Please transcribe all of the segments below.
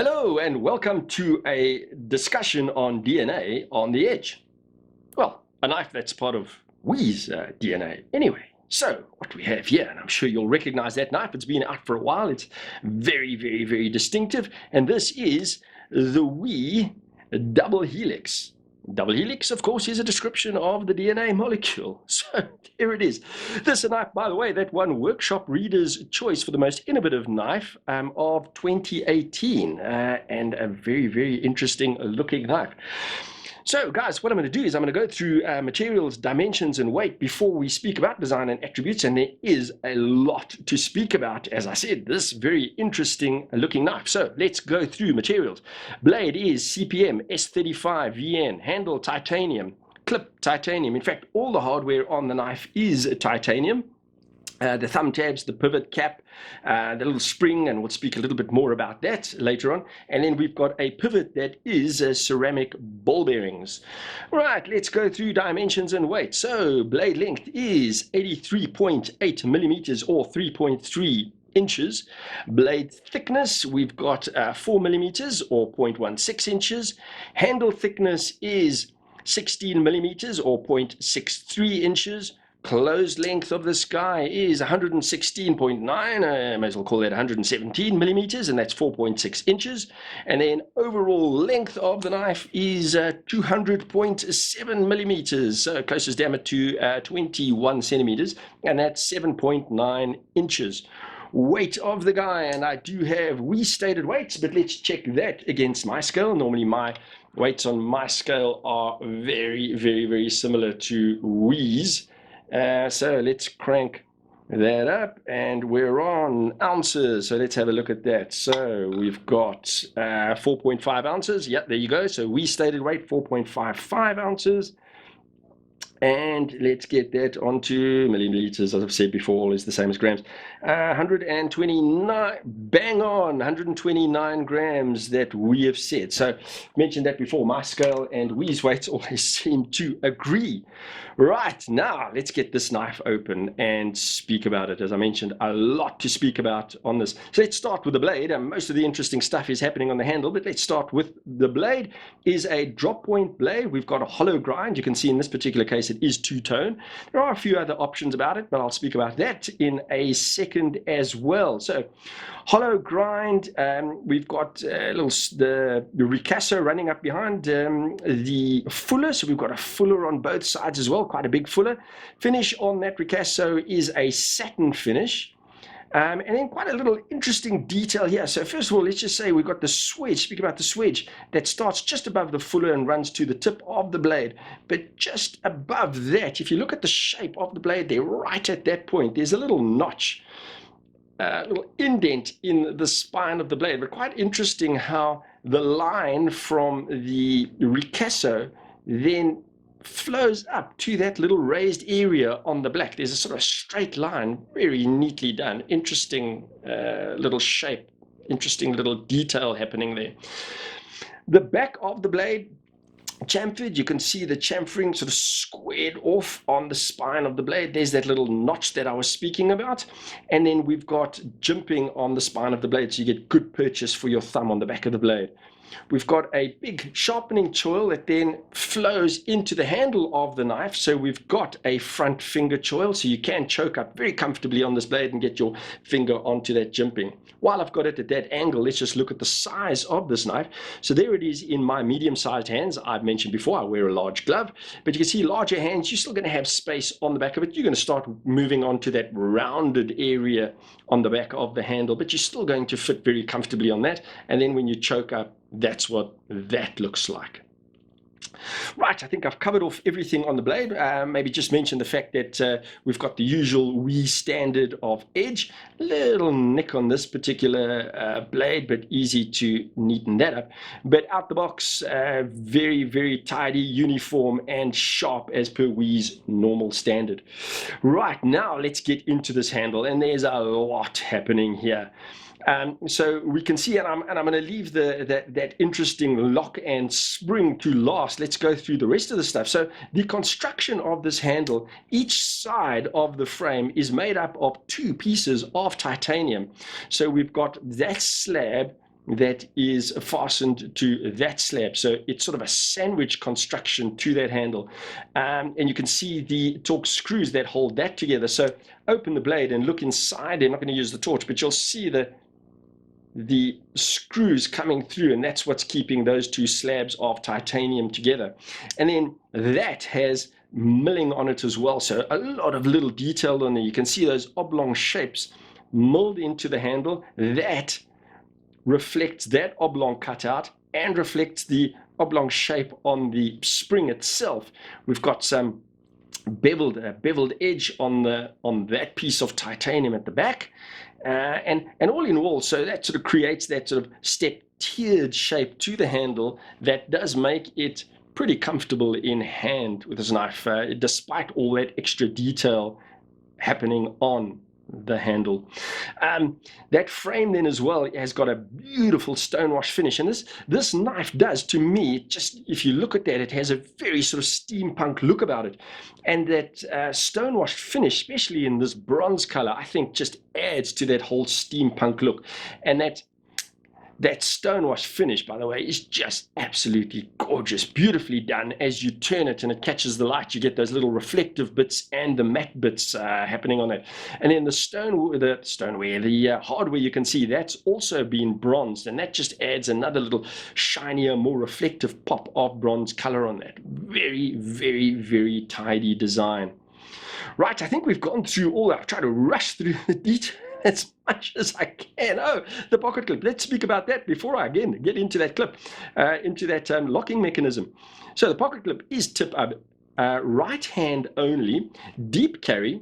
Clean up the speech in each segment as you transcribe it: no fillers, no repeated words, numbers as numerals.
Hello and welcome to a discussion on DNA on the edge. Well, a knife that's part of WE's DNA anyway. So what we have here, and I'm sure you'll recognize that knife, it's been out for a while, it's very, very, very distinctive, and this is the WE Double Helix. Double helix, of course, is a description of the DNA molecule. So here it is. This knife, by the way, that won Workshop Reader's Choice for the most innovative knife of 2018, and a very, very interesting looking knife. So guys, what I'm going to do is I'm going to go through materials, dimensions, and weight before we speak about design and attributes, and there is a lot to speak about. As I said, this very interesting looking knife. So let's go through materials. Blade is CPM S35 VN, handle titanium, clip titanium. In fact, all the hardware on the knife is titanium. The thumb tabs, the pivot cap, the little spring, and we'll speak a little bit more about that later on. And then we've got a pivot that is ceramic ball bearings. Right, let's go through dimensions and weight. So blade length is 83.8 millimeters or 3.3 inches. Blade thickness, we've got 4 millimeters or 0.16 inches. Handle thickness is 16 millimeters or 0.63 inches. Closed length of this guy is 116.9, I may as well call that 117 millimeters, and that's 4.6 inches. And then overall length of the knife is 200.7 millimeters, so closest diameter to 21 centimeters, and that's 7.9 inches. Weight of the guy, and I do have WE stated weights, but let's check that against my scale. Normally my weights on my scale are very, very, very similar to WE's. So let's crank that up, and we're on ounces. So let's have a look at that. So we've got 4.5 ounces. Yep, there you go. So WE stated weight 4.55 ounces. And let's get that onto milliliters, as I've said before, is the same as grams. 129, bang on, 129 grams that we have said. So mentioned that before, my scale and WE's weights always seem to agree. Right, now let's get this knife open and speak about it. As I mentioned, a lot to speak about on this. So let's start with the blade. Most of the interesting stuff is happening on the handle, but let's start with the blade. Is a drop point blade. We've got a hollow grind. You can see in this particular case it is two-tone. There are a few other options about it, but I'll speak about that in a second as well. So hollow grind, we've got the ricasso running up behind the fuller, so we've got a fuller on both sides as well, quite a big fuller. Finish on that ricasso is a satin finish. And then quite a little interesting detail here. So first of all, let's just say we've got the swedge, speak about the swedge, that starts just above the fuller and runs to the tip of the blade. But just above that, if you look at the shape of the blade there, right at that point, there's a little notch, a little indent in the spine of the blade. But quite interesting how the line from the ricasso then flows up to that little raised area on the black. There's a sort of straight line, very neatly done. Interesting little shape, interesting little detail happening there. The back of the blade, chamfered, you can see the chamfering sort of squared off on the spine of the blade. There's that little notch that I was speaking about. And then we've got jimping on the spine of the blade, so you get good purchase for your thumb on the back of the blade. We've got a big sharpening choil that then flows into the handle of the knife. So we've got a front finger choil, so you can choke up very comfortably on this blade and get your finger onto that jimping. While I've got it at that angle, let's just look at the size of this knife. So there it is in my medium-sized hands. I've mentioned before I wear a large glove, but you can see larger hands, you're still going to have space on the back of it. You're going to start moving on to that rounded area on the back of the handle, but you're still going to fit very comfortably on that. And then when you choke up, that's what that looks like. Right, I think I've covered off everything on the blade. Maybe just mention the fact that we've got the usual WE standard of edge. Little nick on this particular blade, but easy to neaten that up. But out the box, very, very tidy, uniform, and sharp as per WE's normal standard. Right, now let's get into this handle, and there's a lot happening here. So we can see, and I'm going to leave that interesting lock and spring to last. Let's go through the rest of the stuff. So the construction of this handle, each side of the frame is made up of two pieces of titanium. So we've got that slab that is fastened to that slab. So it's sort of a sandwich construction to that handle. And you can see the torque screws that hold that together. So open the blade and look inside. I'm not going to use the torch, but you'll see the screws coming through, and that's what's keeping those two slabs of titanium together. And then that has milling on it as well. So a lot of little detail on there. You can see those oblong shapes milled into the handle. That reflects that oblong cutout and reflects the oblong shape on the spring itself. We've got some beveled edge on that piece of titanium at the back, and all in all, so that sort of creates that sort of step tiered shape to the handle that does make it pretty comfortable in hand with this knife, despite all that extra detail happening on the handle. That frame then as well has got a beautiful stonewash finish, and this knife does, to me, just if you look at that, it has a very sort of steampunk look about it, and that stonewash finish, especially in this bronze color, I think just adds to that whole steampunk look. And that stonewash finish, by the way, is just absolutely gorgeous, beautifully done. As you turn it and it catches the light, you get those little reflective bits and the matte bits happening on it. And then the hardware, you can see that's also been bronzed, and that just adds another little shinier, more reflective pop of bronze color on that. Very, very, very tidy design. Right, I think we've gone through all that. I've tried to rush through the detail as much as I can. Oh, the pocket clip. Let's speak about that before I again get into that clip, into that locking mechanism. So the pocket clip is tip up, right hand only, deep carry.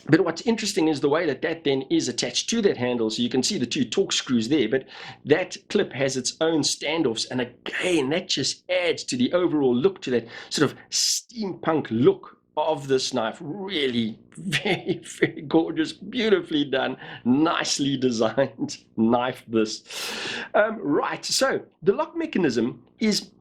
But what's interesting is the way that then is attached to that handle. So you can see the two torque screws there, but that clip has its own standoffs. And again, that just adds to the overall look, to that sort of steampunk look of this knife. Really very, very gorgeous, beautifully done, nicely designed knife this. Right, so the lock mechanism is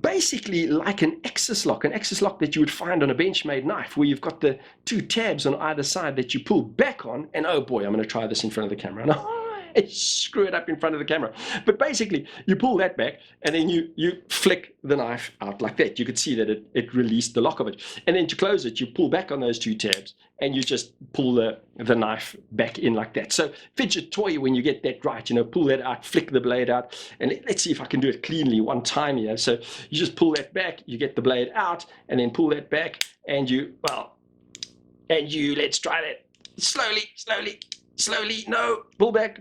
basically like an axis lock that you would find on a Benchmade knife, where you've got the two tabs on either side that you pull back on. And oh boy, I'm going to try this in front of the camera now. Screw it up in front of the camera. But basically, you pull that back, and then you flick the knife out like that. You could see that it released the lock of it. And then to close it, you pull back on those two tabs, and you just pull the knife back in like that. So fidget toy when you get that right, pull that out, flick the blade out. And let's see if I can do it cleanly one time here. So you just pull that back, you get the blade out, and then pull that back, and let's try that. Slowly, no, pull back.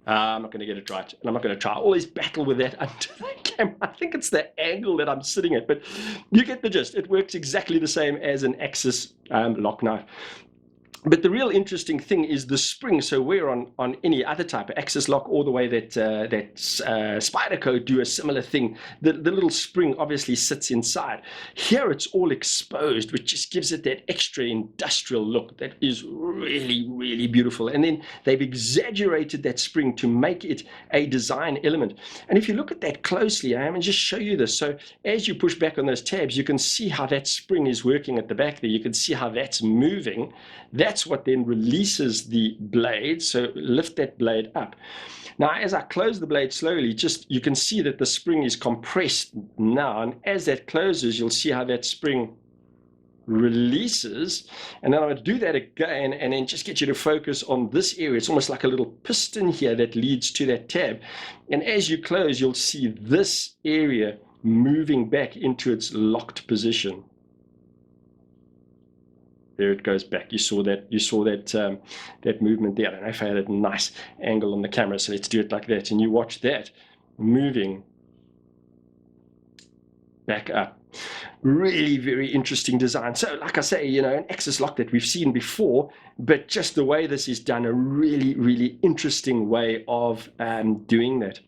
I'm not going to get it right, and I'm not going to try. I always battle with that under the camera. I think it's the angle that I'm sitting at, but you get the gist. It works exactly the same as an axis lock knife. But the real interesting thing is the spring. So where on any other type of axis lock, or the way that Spyderco do a similar thing, the little spring obviously sits inside. Here it's all exposed, which just gives it that extra industrial look that is really, really beautiful. And then they've exaggerated that spring to make it a design element. And if you look at that closely, I'm going to just show you this. So as you push back on those tabs, you can see how that spring is working at the back there. You can see how that's moving. That's what then releases the blade. So lift that blade up. Now, as I close the blade slowly, you can see that the spring is compressed now. And as that closes, you'll see how that spring releases. And then I'm going to do that again, and then just get you to focus on this area. It's almost like a little piston here that leads to that tab. And as you close, you'll see this area moving back into its locked position. There it goes back. You saw that that movement there. I don't know if I had a nice angle on the camera, so let's do it like that. And you watch that moving back up. Really very interesting design. So like I say, an axis lock that we've seen before, but just the way this is done, a really, really interesting way of doing that.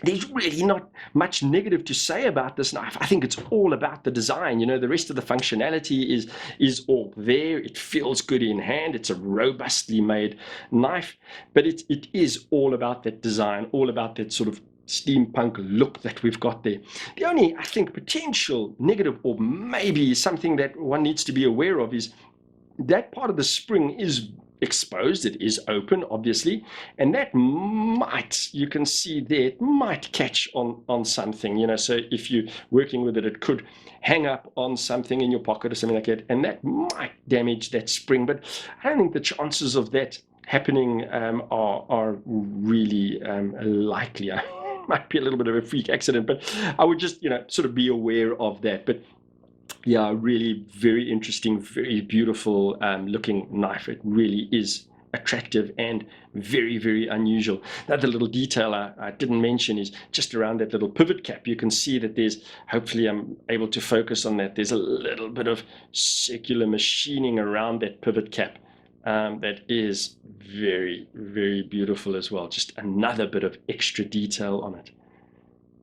There's really not much negative to say about this knife. I think it's all about the design. The rest of the functionality is all there. It feels good in hand. It's a robustly made knife, but it is all about that design, all about that sort of steampunk look that we've got there. The only, I think, potential negative, or maybe something that one needs to be aware of, is that part of the spring is exposed, it is open, obviously, and that might, you can see there, it might catch on something, you know, so if you're working with it, it could hang up on something in your pocket or something like that, and that might damage that spring. But I don't think the chances of that happening are really likely. Might be a little bit of a freak accident, but I would just, you know, sort of be aware of that. But yeah, really very interesting, very beautiful looking knife. It really is attractive and very, very unusual. Another little detail I didn't mention is just around that little pivot cap. You can see that there's, hopefully I'm able to focus on that, there's a little bit of circular machining around that pivot cap. That is very, very beautiful as well. Just another bit of extra detail on it.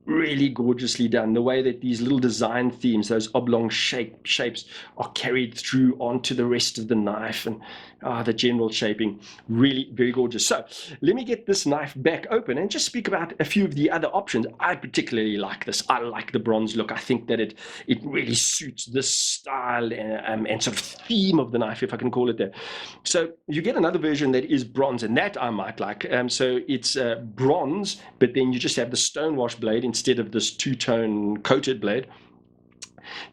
Really gorgeously done. The way that these little design themes, those oblong shapes, are carried through onto the rest of the knife, and the general shaping, really very gorgeous. So let me get this knife back open and just speak about a few of the other options. I particularly like this. I like the bronze look. I think that it really suits this style and sort of theme of the knife, if I can call it that. So you get another version that is bronze, and that I might like. So it's bronze, but then you just have the stonewash blade instead of this two-tone coated blade.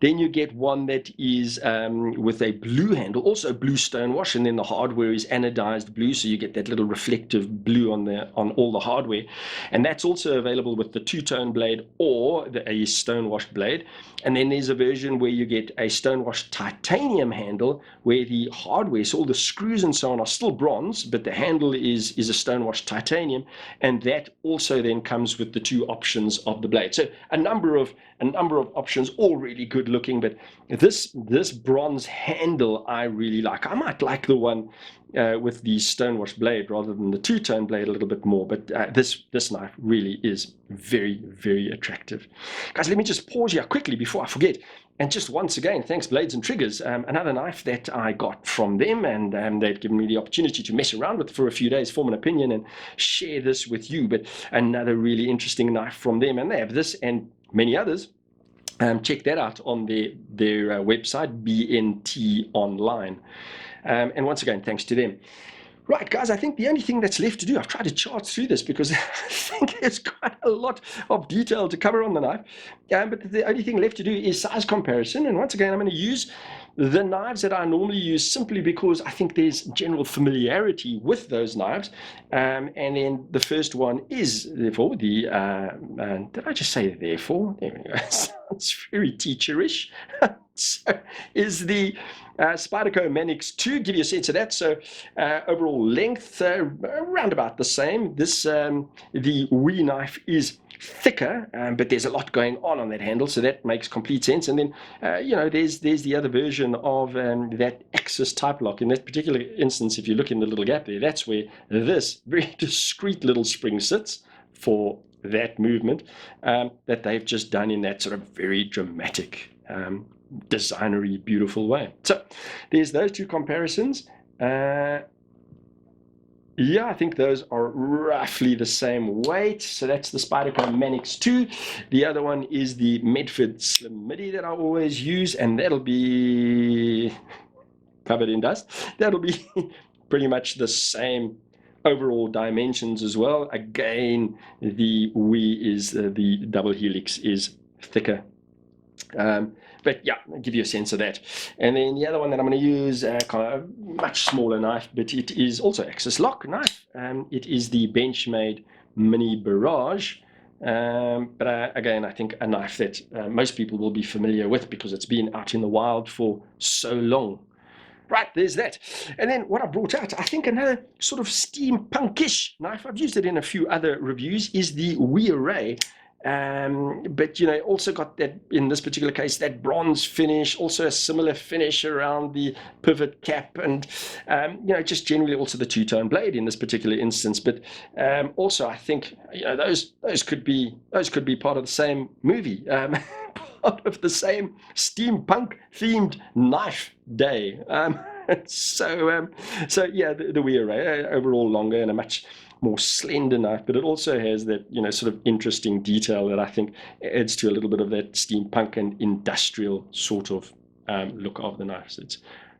Then you get one that is with a blue handle, also blue stonewash, and then the hardware is anodized blue, so you get that little reflective blue on all the hardware. And that's also available with the two-tone blade or a stonewashed blade. And then there's a version where you get a stonewashed titanium handle, where the hardware, so all the screws and so on, are still bronze, but the handle is a stonewashed titanium, and that also then comes with the two options of the blade. So a number of options, all really good looking, but this bronze handle I really like. I might like the one with the stonewash blade rather than the two-tone blade a little bit more, but this knife really is very, very attractive. Guys, let me just pause here quickly before I forget. And just once again, thanks Blades and Triggers, another knife that I got from them, and they've given me the opportunity to mess around with for a few days, form an opinion, and share this with you. But another really interesting knife from them, and they have this and many others. Check that out on their website, BNT Online. And once again, thanks to them. Right, guys, I think the only thing that's left to do, I've tried to chart through this because I think there's quite a lot of detail to cover on the knife. But the only thing left to do is size comparison. And once again, I'm going to use the knives that I normally use simply because I think there's general familiarity with those knives. And then the first one is, therefore, the, did I just say therefore? There we go. Sounds very teacherish. So is the Spyderco Manix 2, give you a sense of that. So overall length, around about the same. This, the Wii knife is thicker, but there's a lot going on that handle, so that makes complete sense. And then, you know, there's the other version of that Axis type lock. In that particular instance, if you look in the little gap there, that's where this very discreet little spring sits for that movement that they've just done in that sort of very dramatic, designery, beautiful way. So there's those two comparisons. Yeah, I think those are roughly the same weight. So that's the Spyderco Manix 2. The other one is the Medford Slim Midi that I always use, and that'll be covered in dust. That'll be pretty much the same overall dimensions as well. Again, the Wii is the Double Helix is thicker. But yeah, I'll give you a sense of that. And then the other one that I'm going to use, kind of a much smaller knife, but it is also Axis lock knife. It is the Benchmade Mini Barrage. But again, I think a knife that most people will be familiar with because it's been out in the wild for so long. Right, there's that. And then what I brought out, I think another sort of steampunkish knife, I've used it in a few other reviews, is the Wii Array. But you know, also got that, in this particular case, that bronze finish, also a similar finish around the pivot cap, and you know, just generally also the two-tone blade in this particular instance. But also I think, you know, those could be part of the same movie, part of the same steampunk themed knife day. So yeah, the Wii Array, overall longer and a much more slender knife, but it also has that, you know, sort of interesting detail that I think adds to a little bit of that steampunk and industrial sort of look of the knife. So let's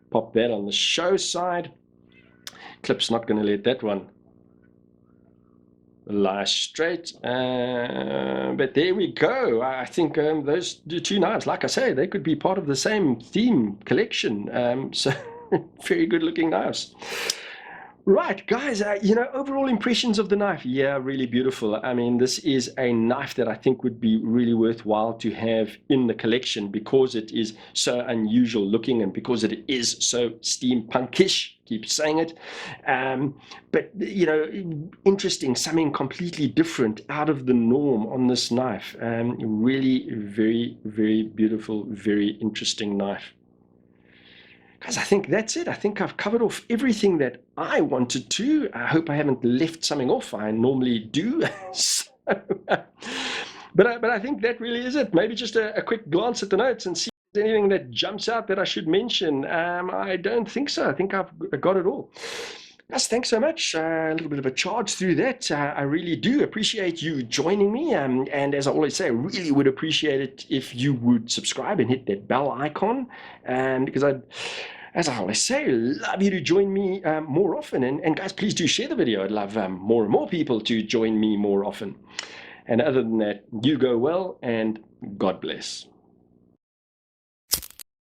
pop that on the show side. clip's not going to let that one lie straight. But there we go. I think those two knives, like I say, they could be part of the same theme collection. So very good looking knives. Right, guys, overall impressions of the knife. Yeah, really beautiful. I mean, this is a knife that I think would be really worthwhile to have in the collection because it is so unusual looking and because it is so steampunkish. Keep saying it. But, interesting, something completely different, out of the norm on this knife. Really very, very beautiful, very interesting knife. Guys, I think that's it. I think I've covered off everything that I wanted to. I hope I haven't left something off. I normally do. But I think that really is it. Maybe just a quick glance at the notes and see if there's anything that jumps out that I should mention. I don't think so. I think I've got it all. Guys, thanks so much. A little bit of a charge through that. I really do appreciate you joining me. And as I always say, I really would appreciate it if you would subscribe and hit that bell icon. Because as I always say, love you to join me more often. And guys, please do share the video. I'd love more and more people to join me more often. And other than that, you go well and God bless.